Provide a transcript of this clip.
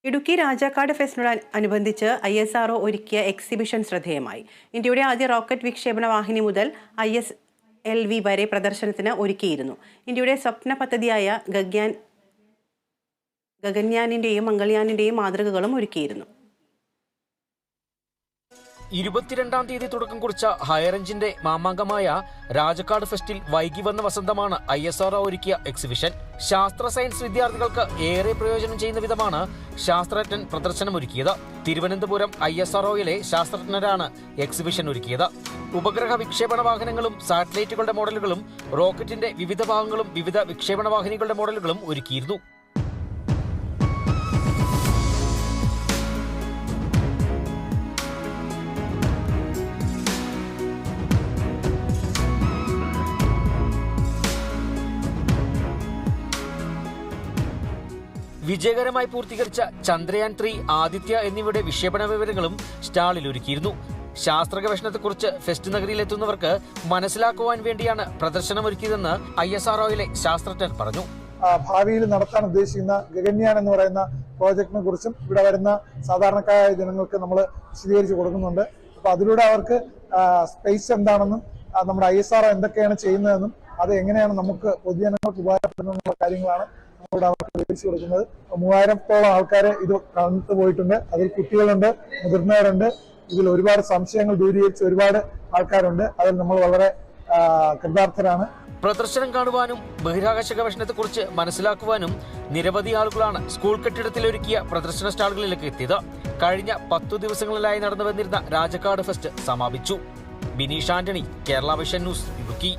Idukki Rajakkad ഫെസ്റ്റിനോടനുബന്ധിച്ച് ISRO ഒരുക്കിയ exhibition ശ്രദ്ധേയമായി. ഇന്ത്യയുടെ ആദ്യ റോക്കറ്റ് വിക്ഷേപണ വാഹിനി മുതൽ ISLV വരെ പ്രദർശനത്തിന് ഒരുക്കിയിരുന്നു. ഇന്ത്യയുടെ സ്വപ്ന പദ്ധതിയായ ഗഗൻയാനിന്റെയും മംഗൾയാനിന്റെയും മാതൃകകളും ഒരുക്കിയിരുന്നു. 22-ാം തീയതി തുടക്കം കുറിച്ച ഹൈറേഞ്ചിന്റെ മാമാങ്കമായ രാജാക്കാട് ഫെസ്റ്റിൽ വൈകി വന്ന വസന്തമാണ് ISRO ഒരുക്കിയ എക്സിബിഷൻ. ശാസ്ത്ര സയൻസ് വിദ്യാർത്ഥികൾക്ക് ഏറെ പ്രയോജനം ചെയ്യുന്ന വിധമാണ് ശാസ്ത്രജ്ഞൻ പ്രദർശനം ഒരുക്കിയത്. തിരുവനന്തപുരം ISROയിലെ ശാസ്ത്രജ്ഞരാണ് എക്സിബിഷൻ ഒരുക്കിയത്. ഉപഗ്രഹ വിക്ഷേപണ വാഹനങ്ങളും സാറ്റലൈറ്റുകളുടെ മോഡലുകളും റോക്കറ്റിന്റെ വിവിധ ഭാഗങ്ങളും വിവിധ വിക്ഷേപണ വാഹിനികളുടെ മോഡലുകളും ഒരുക്കിയിരുന്നു. വിജയകരമായി പൂർത്തീകരിച്ച ചന്ദ്രയാൻ 3, ആദിത്യ എന്നിവയുടെ വിക്ഷേപണ വിവരങ്ങളും സ്റ്റാളിൽ ഒരുക്കിയിരുന്നു. ശാസ്ത്ര ഗവേഷണത്തെക്കുറിച്ച് ഫെസ്റ്റ് നഗരിയിലെത്തുന്നവർക്ക് മനസ്സിലാക്കുവാൻ വേണ്ടിയാണ് പ്രദർശനം ഒരുക്കിയതെന്ന് ISROയിലെ ശാസ്ത്രജ്ഞർ പറഞ്ഞു. ഭാവിയിൽ നടത്താൻ ഉദ്ദേശിക്കുന്ന ഗഗൻയാൻ എന്ന് പറയുന്ന പ്രോജക്റ്റിനെ കുറിച്ചും ഇവിടെ വരുന്ന സാധാരണക്കാരായ ജനങ്ങൾക്ക് നമ്മൾ വിശദീകരിച്ച് കൊടുക്കുന്നുണ്ട്. അപ്പോൾ അതിലൂടെ അവർക്ക് സ്പേസ് എന്താണെന്നും നമ്മുടെ ISRO എന്തൊക്കെയാണ് ചെയ്യുന്നതെന്നും അത് എങ്ങനെയാണ് നമുക്ക് പൊതുജനങ്ങൾക്ക് ഉപകാരപ്പെടുന്ന കാര്യങ്ങളാണ് നമ്മളിവിടെ അവർക്ക് വിവരിച്ചു കൊടുക്കുന്നത്. 3000-ഓളം ആൾക്കാരെ ഇത് കണ്ടു പോയിട്ടുണ്ട്. അതിൽ കുട്ടികളുണ്ട്, മുതിർന്നവരുണ്ട്. ഇതിൽ ഒരുപാട് സംശയങ്ങൾ ദൂരീകരിച്ച ഒരുപാട് ആൾക്കാരുണ്ട്. അതിൽ നമ്മൾ വളരെ കൃതാർത്ഥരാണ്. പ്രദർശനം കാണുവാനും ബഹിരാകാശ ഗവേഷണത്തെക്കുറിച്ച് മനസ്സിലാക്കുവാനും നിരവധി ആളുകളാണ് സ്കൂൾ കെട്ടിടത്തിൽ ഒരുക്കിയ പ്രദർശന സ്റ്റാളുകളിലേക്ക് എത്തിയത്. കഴിഞ്ഞ 10 ദിവസങ്ങളിലായി നടന്നു വന്നിരുന്ന രാജാക്കാട് ഫെസ്റ്റ് സമാപിച്ചു. Bineesh Antony, Kerala vision news, Idukki.